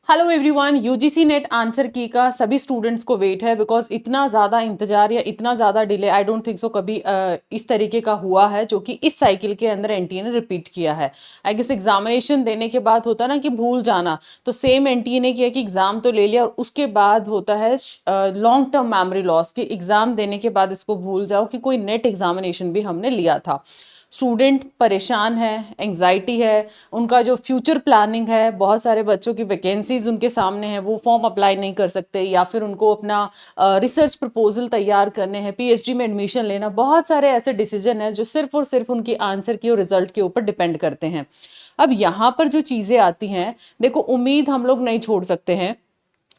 Hello everyone, UGC net answer की का सभी स्टूडेंट्स को वेट है बिकॉज इतना ज़्यादा इंतजार या इतना ज़्यादा delay I don't think so कभी इस तरीके का हुआ है जो कि इस साइकिल के अंदर एनटीए ने रिपीट किया है। आई गेस एग्जामिनेशन देने के बाद होता ना कि भूल जाना, तो सेम एनटीए ने किया कि एग्जाम तो ले लिया और उसके बाद होता है लॉन्ग टर्म मेमोरी लॉस कि एग्जाम देने के बाद इसको भूल जाओ कि कोई नेट एग्जामिनेशन भी हमने लिया था। स्टूडेंट परेशान है, एंग्जाइटी है, उनका जो फ्यूचर प्लानिंग है, बहुत सारे बच्चों की वैकेंसीज उनके सामने है, वो फॉर्म अप्लाई नहीं कर सकते या फिर उनको अपना रिसर्च प्रपोजल तैयार करने हैं, पीएचडी में एडमिशन लेना, बहुत सारे ऐसे डिसीजन है जो सिर्फ और सिर्फ उनकी आंसर की और रिजल्ट के ऊपर डिपेंड करते हैं। अब यहाँ पर जो चीज़ें आती हैं, देखो उम्मीद हम लोग नहीं छोड़ सकते हैं,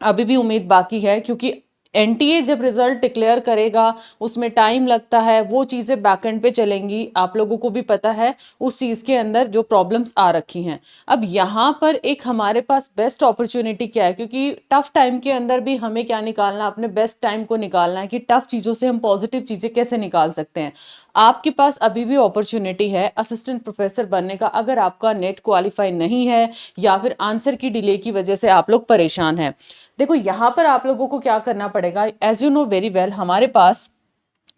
अभी भी उम्मीद बाकी है क्योंकि एनटीए जब रिजल्ट डिक्लेयर करेगा उसमें टाइम लगता है, वो चीज़ें बैकएंड पे चलेंगी, आप लोगों को भी पता है उस चीज़ के अंदर जो प्रॉब्लम्स आ रखी हैं। अब यहाँ पर एक हमारे पास बेस्ट अपॉर्चुनिटी क्या है, क्योंकि टफ टाइम के अंदर भी हमें क्या निकालना, अपने बेस्ट टाइम को निकालना है कि टफ चीज़ों से हम पॉजिटिव चीज़ें कैसे निकाल सकते हैं। आपके पास अभी भी अपॉर्चुनिटी है असिस्टेंट प्रोफेसर बनने का, अगर आपका नेट क्वालिफाई नहीं है या फिर आंसर की डिले की वजह से आप लोग परेशान हैं। देखो यहाँ पर आप लोगों को क्या करना पड़ेगा, as you know very well, हमारे पास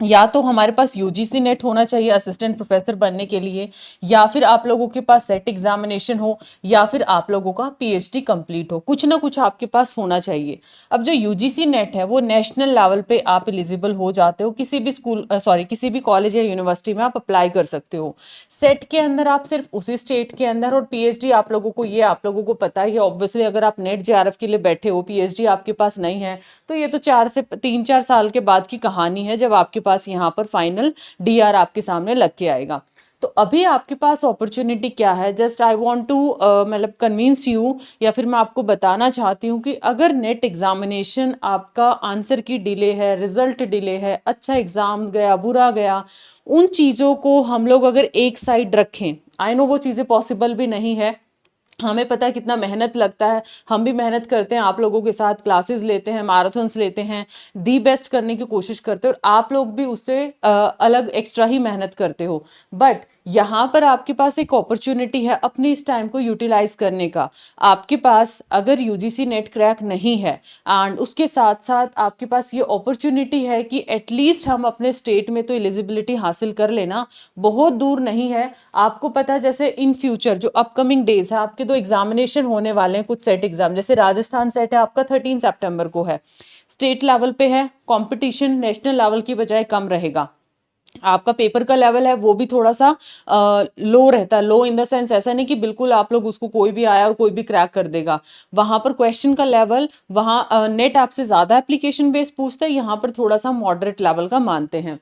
या तो हमारे पास यूजीसी नेट होना चाहिए असिस्टेंट प्रोफेसर बनने के लिए, या फिर आप लोगों के पास सेट एग्जामिनेशन हो, या फिर आप लोगों का पीएचडी कंप्लीट हो, कुछ ना कुछ आपके पास होना चाहिए। अब जो यूजीसी नेट है वो नेशनल लेवल पे आप एलिजिबल हो जाते हो, किसी भी स्कूल किसी भी कॉलेज या यूनिवर्सिटी में आप अप्लाई कर सकते हो। सेट के अंदर आप सिर्फ उसी स्टेट के अंदर, और पीएचडी आप लोगों को, ये आप लोगों को पता ही है ऑब्वियसली, अगर आप नेट जेआरएफ के लिए बैठे हो, पीएचडी आपके पास नहीं है, तो ये तो 3-4 साल के बाद की कहानी है जब आपके पास यहाँ पर फाइनल डीआर आपके सामने लग के आएगा। तो अभी आपके पास अपॉर्चुनिटी क्या है, जस्ट आई वांट टू मतलब कन्विंस यू, या फिर मैं आपको बताना चाहती हूँ कि अगर नेट एग्जामिनेशन आपका आंसर की डिले है, रिजल्ट डिले है, अच्छा एग्जाम गया, बुरा गया, उन चीज़ों को हम लोग अगर एक साइड रखें, आई नो वो चीज़ें पॉसिबल भी नहीं है, हमें पता है कितना मेहनत लगता है, हम भी मेहनत करते हैं, आप लोगों के साथ क्लासेस लेते हैं, मैराथन्स लेते हैं, दी बेस्ट करने की कोशिश करते हो, और आप लोग भी उससे अलग एक्स्ट्रा ही मेहनत करते हो। बट यहाँ पर आपके पास एक अपॉर्चुनिटी है अपने इस टाइम को यूटिलाइज करने का। आपके पास अगर यूजीसी नेट क्रैक नहीं है एंड उसके साथ साथ आपके पास ये अपॉर्चुनिटी है कि एटलीस्ट हम अपने स्टेट में तो एलिजिबिलिटी हासिल कर लेना, बहुत दूर नहीं है। आपको पता है जैसे इन फ्यूचर जो अपकमिंग डेज है आपके, दो एग्जामिनेशन होने वाले हैं, कुछ सेट एग्जाम, जैसे राजस्थान सेट है आपका 13 सितंबर को है, स्टेट लेवल पे है, कंपटीशन नेशनल लेवल की बजाय कम रहेगा, आपका पेपर का लेवल है वो भी थोड़ा सा लो रहता है, लो इन द सेंस ऐसा नहीं कि बिल्कुल आप लोग उसको कोई भी आया और कोई भी क्रैक कर देगा, वहां पर क्वेश्चन का लेवल, वहां नेट आपसे ज्यादा एप्लीकेशन बेस्ड पूछता है, यहाँ पर थोड़ा सा मॉडरेट लेवल का मानते हैं।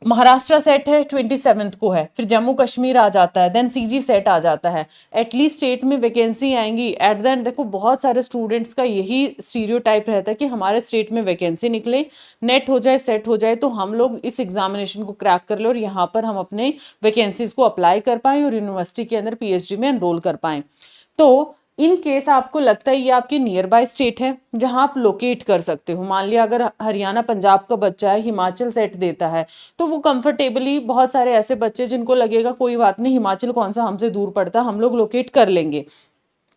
महाराष्ट्र सेट है 27 को है, फिर जम्मू कश्मीर आ जाता है, देन सीजी सेट आ जाता है, एटलीस्ट स्टेट में वैकेंसी आएंगी एट द एंड। देखो बहुत सारे स्टूडेंट्स का यही स्टीरियोटाइप रहता है कि हमारे स्टेट में वैकेंसी निकले, नेट हो जाए, सेट हो जाए, तो हम लोग इस एग्जामिनेशन को क्रैक कर ले और यहाँ पर हम अपने वैकेंसीज को अप्लाई कर पाएं और यूनिवर्सिटी के अंदर पीएचडी में एनरोल कर पाएं। तो इन केस आपको लगता है ये आपके नियर बाय स्टेट है जहां आप लोकेट कर सकते हो, मान लिया अगर हरियाणा पंजाब का बच्चा है, हिमाचल सेट देता है, तो वो कंफर्टेबली, बहुत सारे ऐसे बच्चे जिनको लगेगा कोई बात नहीं हिमाचल कौन सा हमसे दूर पड़ता, हम लोग लोकेट कर लेंगे।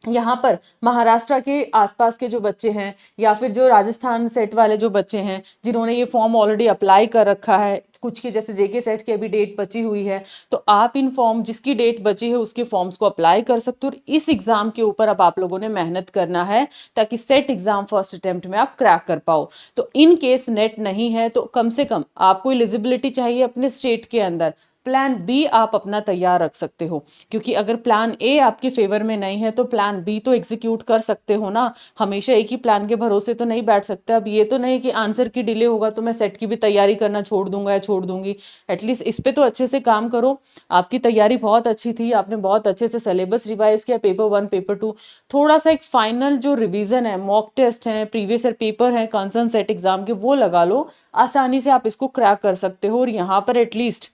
यहाँ पर महाराष्ट्र के आसपास के जो बच्चे हैं या फिर जो राजस्थान सेट वाले जो बच्चे हैं जिन्होंने ये फॉर्म ऑलरेडी अप्लाई कर रखा है, कुछ की जैसे जेके सेट की अभी डेट बची हुई है, तो आप इन फॉर्म जिसकी डेट बची है उसके फॉर्म्स को अप्लाई कर सकते हो, और इस एग्जाम के ऊपर अब आप लोगों ने मेहनत करना है ताकि सेट एग्जाम फर्स्ट अटेम्प्ट में आप क्रैक कर पाओ। तो इन केस नेट नहीं है तो कम से कम आपको एलिजिबिलिटी चाहिए अपने स्टेट के अंदर, प्लान बी आप अपना तैयार रख सकते हो, क्योंकि अगर प्लान ए आपके फेवर में नहीं है तो प्लान बी तो एग्जीक्यूट कर सकते हो ना, हमेशा एक ही प्लान के भरोसे तो नहीं बैठ सकते। अब ये तो नहीं कि आंसर की डिले होगा तो मैं सेट की भी तैयारी करना छोड़ दूंगा या छोड़ दूंगी, एटलीस्ट इस पे तो अच्छे से काम करो। आपकी तैयारी बहुत अच्छी थी, आपने बहुत अच्छे से सिलेबस रिवाइज किया, पेपर 1 पेपर 2, थोड़ा सा एक फाइनल जो रिविजन है, मॉक टेस्ट है, प्रीवियस ईयर पेपर है कंसर्न सेट एग्जाम के, वो लगा लो, आसानी से आप इसको क्रैक कर सकते हो, और यहाँ पर एटलीस्ट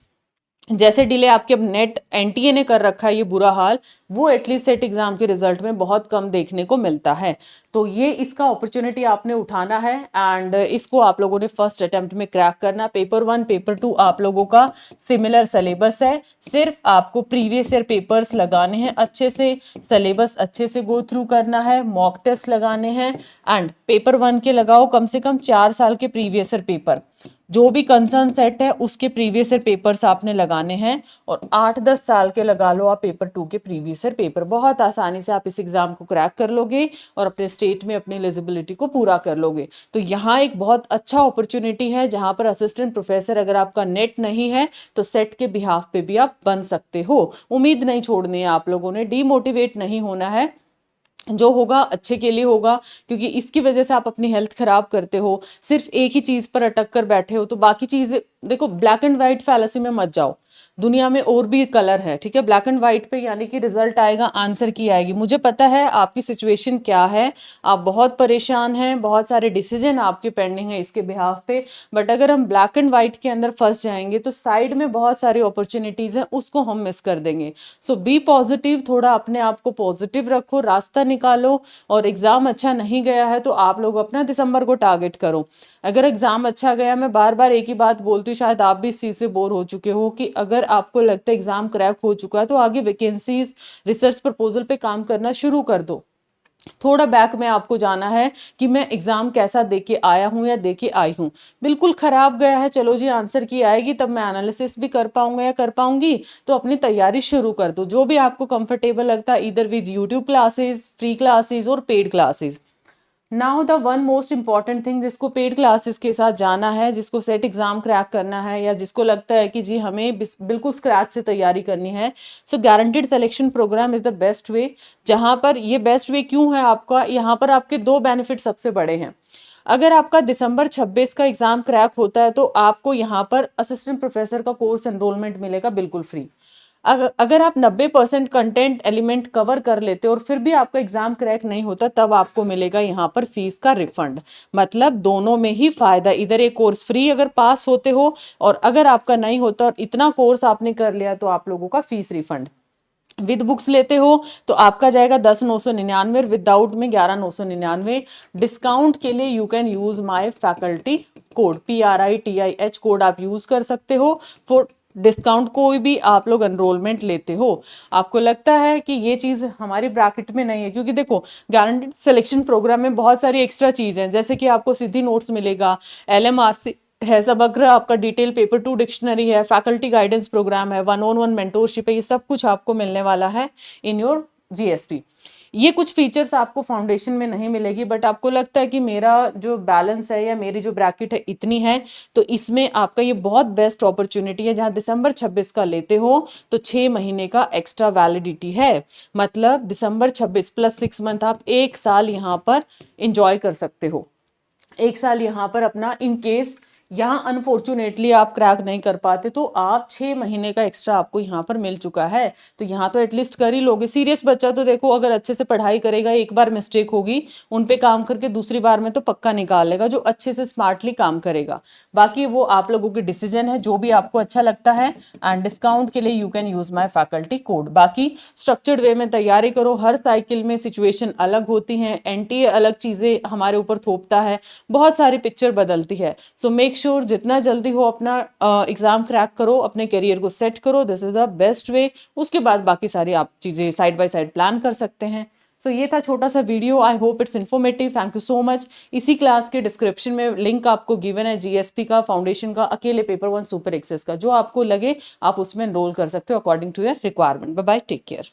जैसे डिले आपके अब नेट एनटीए ने कर रखा है ये बुरा हाल, वो एटलीस्ट सेट एग्जाम के रिजल्ट में बहुत कम देखने को मिलता है। तो ये इसका अपॉर्चुनिटी आपने उठाना है एंड इसको आप लोगों ने फर्स्ट अटेम्प्ट में क्रैक करना। पेपर 1 पेपर 2 आप लोगों का सिमिलर सिलेबस है, सिर्फ आपको प्रीवियस ईयर पेपर्स लगाने हैं अच्छे से, सिलेबस अच्छे से गो थ्रू करना है, मॉक टेस्ट लगाने हैं एंड पेपर 1 के लगाओ कम से कम 4 साल के प्रीवियस ईयर पेपर, जो भी कंसर्न सेट है उसके प्रीवियस ईयर पेपर्स आपने लगाने हैं और 8-10 साल के लगा लो आप पेपर 2 के प्रीवियस ईयर पेपर। बहुत आसानी से आप इस एग्जाम को क्रैक कर लोगे और अपने स्टेट में अपनी एलिजिबिलिटी को पूरा कर लोगे। तो यहाँ एक बहुत अच्छा अपॉर्चुनिटी है जहाँ पर असिस्टेंट प्रोफेसर अगर आपका नेट नहीं है तो सेट के बिहाफ पे भी आप बन सकते हो। उम्मीद नहीं छोड़नी है आप लोगों ने, डीमोटिवेट नहीं होना है, जो होगा अच्छे के लिए होगा, क्योंकि इसकी वजह से आप अपनी हेल्थ खराब करते हो, सिर्फ एक ही चीज पर अटक कर बैठे हो तो बाकी चीज देखो, ब्लैक एंड व्हाइट फैलेसी में मत जाओ, दुनिया में और भी कलर है, ठीक है। ब्लैक एंड व्हाइट पे यानी कि रिजल्ट आएगा, आंसर की आएगी। मुझे पता है आपकी सिचुएशन क्या है, आप बहुत परेशान हैं, बहुत सारे डिसीजन आपके पेंडिंग है इसके बिहाफ पे, बट अगर हम ब्लैक एंड व्हाइट के अंदर फंस जाएंगे तो साइड में बहुत सारी अपॉर्चुनिटीज हैं, उसको हम मिस कर देंगे। सो बी पॉजिटिव, थोड़ा अपने आप को पॉजिटिव रखो, रास्ता निकालो। और एग्जाम अच्छा नहीं गया है तो आप लोग अपना दिसंबर को टारगेट करो। अगर एग्जाम अच्छा गया, मैं बार बार एक ही बात बोलती हूँ, शायद आप भी इस चीज से बोर हो चुके हो, कि अगर आपको लगता है एग्जाम क्रैक हो चुका है तो आगे वैकेंसीज रिसर्च प्रपोजल पे काम करना शुरू कर दो। थोड़ा बैक में आपको जाना है कि मैं एग्जाम कैसा देके आया हूं या देके आई हूं। बिल्कुल खराब गया है, चलो जी आंसर की आएगी तब मैं एनालिसिस भी कर पाऊंगा या कर पाऊंगी, तो अपनी तैयारी शुरू कर दो, जो भी आपको कंफर्टेबल लगता है, इधर with YouTube classes, free classes और paid classes. Now the one most important thing, जिसको पेड क्लासेस के साथ जाना है, जिसको सेट एग्जाम क्रैक करना है, या जिसको लगता है कि जी हमें बिल्कुल स्क्रैच से तैयारी करनी है, so guaranteed selection program is the best way. जहां पर ये बेस्ट वे क्यों है आपका, यहाँ पर आपके दो बेनिफिट सबसे बड़े हैं। अगर आपका दिसंबर 26 का एग्जाम क्रैक होता है तो आपको यहाँ पर असिस्टेंट प्रोफेसर का कोर्स एनरोलमेंट मिलेगा बिल्कुल फ्री। अगर आप 90% कंटेंट एलिमेंट कवर कर लेते हो और फिर भी आपका एग्जाम क्रैक नहीं होता, तब आपको मिलेगा यहाँ पर फीस का रिफंड। मतलब दोनों में ही फायदा, इधर एक कोर्स फ्री अगर पास होते हो, और अगर आपका नहीं होता और इतना कोर्स आपने कर लिया तो आप लोगों का फीस रिफंड। विद बुक्स लेते हो तो आपका जाएगा 10,999, विदाउट में 11,999। डिस्काउंट के लिए you can use my faculty code, PRITIH code आप यूज कर सकते हो फॉर डिस्काउंट। कोई भी आप लोग एनरोलमेंट लेते हो, आपको लगता है कि ये चीज हमारी ब्रैकेट में नहीं है, क्योंकि देखो गारंटीड सिलेक्शन प्रोग्राम में बहुत सारी एक्स्ट्रा चीज हैं, जैसे कि आपको सीधी नोट्स मिलेगा, LMRC है, समग्र आपका डिटेल पेपर 2 डिक्शनरी है, फैकल्टी गाइडेंस प्रोग्राम है, 1-on-1 मेंटोरशिप है, ये सब कुछ आपको मिलने वाला है इन योर GSP। ये कुछ फीचर्स आपको फाउंडेशन में नहीं मिलेगी, बट आपको लगता है कि मेरा जो बैलेंस है या मेरी जो ब्रैकेट है इतनी है, तो इसमें आपका ये बहुत बेस्ट अपॉर्चुनिटी है। जहां दिसंबर 26 का लेते हो तो 6 महीने का एक्स्ट्रा वैलिडिटी है, मतलब दिसंबर 26 प्लस 6 मंथ आप 1 साल यहाँ पर इंजॉय कर सकते हो। 1 साल यहाँ पर अपना, इन केस यहाँ अनफॉर्चुनेटली आप क्रैक नहीं कर पाते तो आप 6 महीने का एक्स्ट्रा आपको यहाँ पर मिल चुका है, तो यहाँ तो एटलीस्ट कर ही लोगे। सीरियस बच्चा तो देखो अगर अच्छे से पढ़ाई करेगा, एक बार मिस्टेक होगी उन पे काम करके दूसरी बार में तो पक्का निकाल लेगा, जो अच्छे से स्मार्टली काम करेगा। बाकी वो आप लोगों के डिसीजन है, जो भी आपको अच्छा लगता है। एंड डिस्काउंट के लिए you can use my faculty code. बाकी स्ट्रक्चर्ड वे में तैयारी करो, हर साइकिल में सिचुएशन अलग होती है, NTA अलग चीजें हमारे ऊपर थोपता है, बहुत सारी पिक्चर बदलती है। सो मेक श्योर जितना जल्दी हो अपना एग्जाम क्रैक करो, अपने करियर को सेट करो, दिस इज द बेस्ट वे। उसके बाद बाकी सारी आप चीजें साइड बाय साइड प्लान कर सकते हैं। सो ये था छोटा सा video, I hope it's informative, thank you so much. इसी क्लास के डिस्क्रिप्शन में लिंक आपको गिवन है GSP का, फाउंडेशन का, अकेले पेपर 1 सुपर एक्सेस का, जो आपको लगे आप उसमें एनरोल कर सकते हो according to your requirement. Bye bye, take care.